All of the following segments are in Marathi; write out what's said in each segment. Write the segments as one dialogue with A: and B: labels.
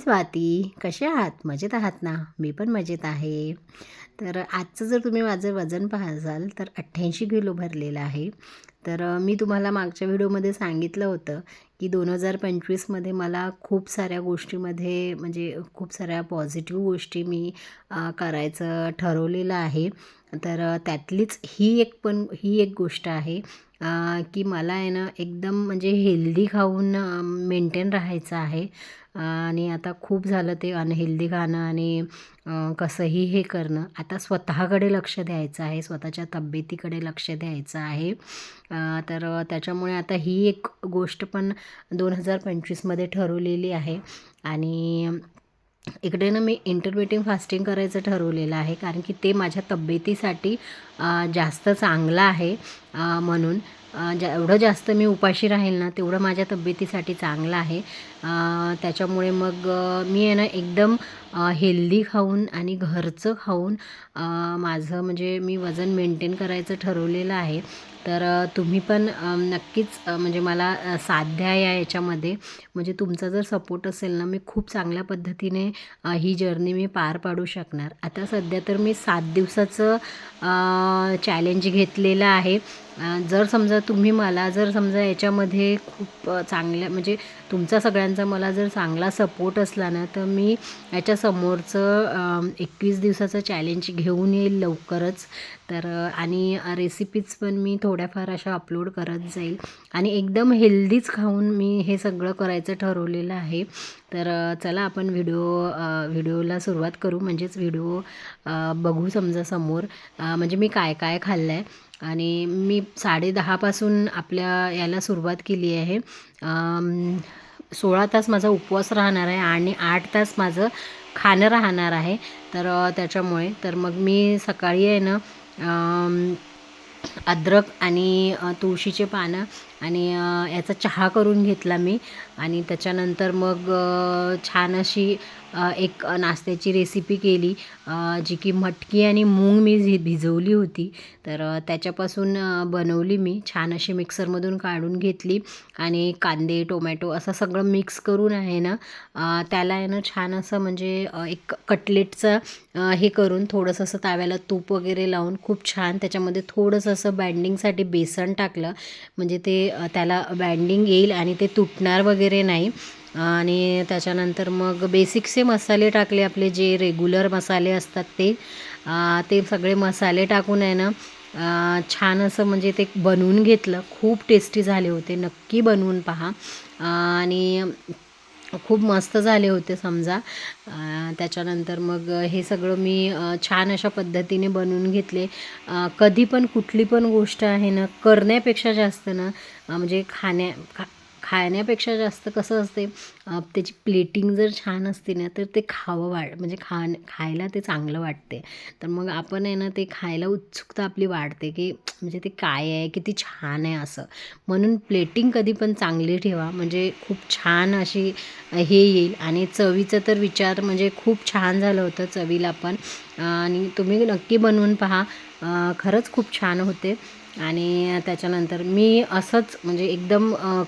A: स्वाती, कसे आहात? मजेत आहात ना? मी पण मजेत आहे. तर आजचं जर तुम्ही माझं वजन पाहाल तर 88 किलो भरलेलं आहे. तर मी तुम्हाला मागच्या व्हिडिओमध्ये सांगितलं होतं, की 2025मध्ये मला खूप साऱ्या गोष्टीमध्ये म्हणजे खूप साऱ्या पॉझिटिव्ह गोष्टी मी करायचं ठरवलेलं आहे. तर त्यातलीच ही एक गोष्ट आहे, की मला आहे ना एकदम म्हणजे हेल्दी खाऊन मेंटेन राहायचं आहे. आणि आता खूप झालं ते अनहेल्दी खाणं आणि कसंही हे करणं. आता स्वतःकडे लक्ष द्यायचं आहे, स्वतःच्या तब्येतीकडे लक्ष द्यायचं आहे. तर त्याच्यामुळे आता ही एक गोष्ट पण 2025मध्ये ठरवलेली आहे. आणि इकडे ना मी इंटरमिटिंग फास्टिंग करायचं ठरवलेलं आहे, कारण की ते माझ्या तब्येतीसाठी जास्त चांगलं आहे. म्हणून एवढं जास्त मी उपाशी राहील ना तेवढं माझ्या तब्येतीसाठी चांगलं आहे. त्याच्यामुळे मग मी आहे ना एकदम हेल्दी खाऊन आणि घरचं खाऊन माझं म्हणजे मी वजन मेंटेन करायचं ठरवलेलं आहे. तर तुम्ही पण नक्कीच म्हणजे मला साथ द्या याच्यामध्ये. म्हणजे तुमचा जर सपोर्ट असेल ना, मी खूप चांगल्या पद्धतीने ही जर्नी मी पार पाडू शकणार. आता सध्या तर मी 7 दिवसाचं चॅलेंज घेतलेलं आहे. जर समजा तुम्ही मला जर समजा याच्यामध्ये खूप चांगल्या म्हणजे तुमचा सगळ्यांचा मला जर चांगला सपोर्ट असला ना, तर मी याच्यासमोरचं 21 दिवसाचं चॅलेंज घेऊन येईल लवकरच. तर आणि रेसिपीज पण मी थोड्याफार अशा अपलोड करत जाईल आणि एकदम हेल्दीच खाऊन मी हे सगळं करायचं ठरवलेलं आहे. तर चला आपण व्हिडिओला सुरुवात करू. म्हणजेच व्हिडिओ बघू समजा समोर म्हणजे मी काय काय खाल्लं आहे. आणि मी 10:30पासून आपल्या याला सुरुवात केली आहे. 16 तास माझा उपवास राहणार आहे आणि 8 तास माझं खाणं राहणार आहे. तर त्याच्यामुळे तर मग मी सकाळी आहे ना अद्रक आणि तुळशीचे पानं आणि याचा चहा करून घेतला मी. आणि त्याच्यानंतर मग छान अशी एक नाश्त्याची रेसिपी केली, जी की मटकी आणि मूग मी भिजवली होती. तर त्याच्यापासून बनवली मी, छान अशी मिक्सरमधून काढून घेतली आणि कांदे टोमॅटो असं सगळं मिक्स करून आहे ना त्याला आहे ना छान असं म्हणजे एक कटलेटचं हे करून थोडंसं असं ताव्याला तूप वगैरे लावून खूप छान त्याच्यामध्ये थोडंसं असं बाइंडिंगसाठी बेसन टाकलं, म्हणजे ते त्याला बाइंडिंग येईल आणि ते तुटणार वगैरे नाही. आणि त्याच्यानंतर मग बेसिकचे मसाले टाकले, आपले जे रेग्युलर मसाले असतात ते सगळे मसाले टाकून आहे ना छान असं म्हणजे ते बनवून घेतलं. खूप टेस्टी झाले होते, नक्की बनवून पहा. आणि खूप मस्त झाले होते समजा. त्याच्यानंतर मग हे सगळं मी छान अशा पद्धतीने बनवून घेतले. कधी पण कुठली पण गोष्ट आहे ना करण्यापेक्षा जास्त ना म्हणजे खाण्यापेक्षा जास्त कसं असते, त्याची प्लेटिंग जर छान असते ना तर ते म्हणजे खायला ते चांगलं वाटते. तर मग आपण आहे ना ते खायला उत्सुकता आपली वाढते, की म्हणजे ते काय आहे, किती छान आहे असं. म्हणून प्लेटिंग कधी पण चांगली ठेवा, म्हणजे खूप छान अशी हे येईल. आणि चवीचं तर विचार म्हणजे खूप छान झालं होतं चवीला पण. आणि तुम्ही नक्की बनवून पहा, खरंच खूप छान होते. आणि त्याच्यानंतर मी असंच म्हणजे एकदम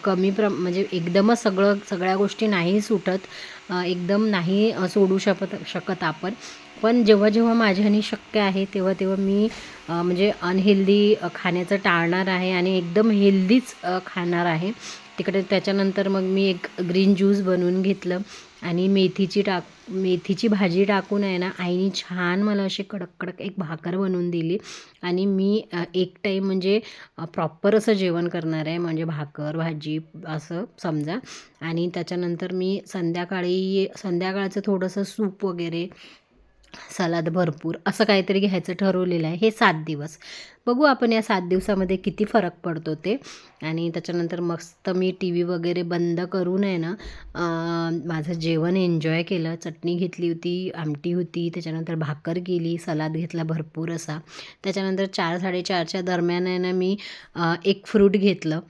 A: म्हणजे एकदमच सगळ्या गोष्टी नाही सुटत, एकदम नाही सोडू शकत आपण. पण जेव्हा जेव्हा माझ्याने शक्य आहे तेव्हा तेव्हा मी म्हणजे अनहेल्दी खाण्याचं टाळणार आहे आणि एकदम हेल्दीच खाणार आहे. तिकडे त्याच्यानंतर मग मी एक ग्रीन ज्यूस बनवून घेतलं आणि मेथीची भाजी टाकून आहे ना आईने छान मला अशी कडक कडक एक भाकर बनवून दिली. आणि मी एक टाईम म्हणजे प्रॉपर असं जेवण करणार आहे, म्हणजे भाकर भाजी असं समजा. आणि त्याच्यानंतर मी संध्याकाळचं थोडंसं सूप वगैरे, सलाद भरपूर असं काहीतरी घ्यायचं ठरवलेलं आहे. हे 7 दिवस बघू आपण या 7 दिवसामध्ये किती फरक पडतो ते. आणि त्याच्यानंतर मस्त मी टी व्ही वगैरे बंद करून आहे ना माझं जेवण एन्जॉय केलं. चटणी घेतली होती, आमटी होती, त्याच्यानंतर भाकर केली, सलाद घेतला भरपूर असा. त्याच्यानंतर 4-4:30च्या दरम्यान आहे ना मी एक फ्रूट घेतलं.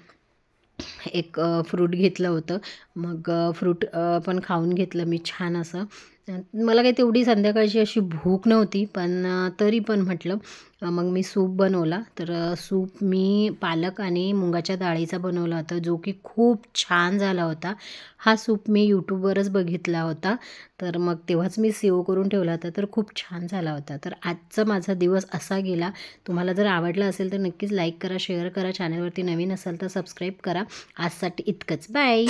A: फ्रूट घेतलं होतं. मग फ्रूट पण खाऊन घेतलं मी छान असं. मला काही तेवढी संध्याकाळची अशी भूक नव्हती, पण तरी पण म्हटलं मग मी सूप बनवला. तर सूप मी पालक आणि मुगाच्या डाळीचा बनवला होता, जो की खूप छान झाला होता. हा सूप मी यूट्यूबवरच बघितला होता, तर मग तेव्हाच मी सेव्ह करून ठेवला होता. तर खूप छान झाला होता. तर आजचा माझा दिवस असा गेला. तुम्हाला जर आवडला असेल तर नक्कीच लाईक करा, शेअर करा. चॅनलवरती नवीन असाल तर सबस्क्राईब करा. आजसाठी इतकंच. बाय.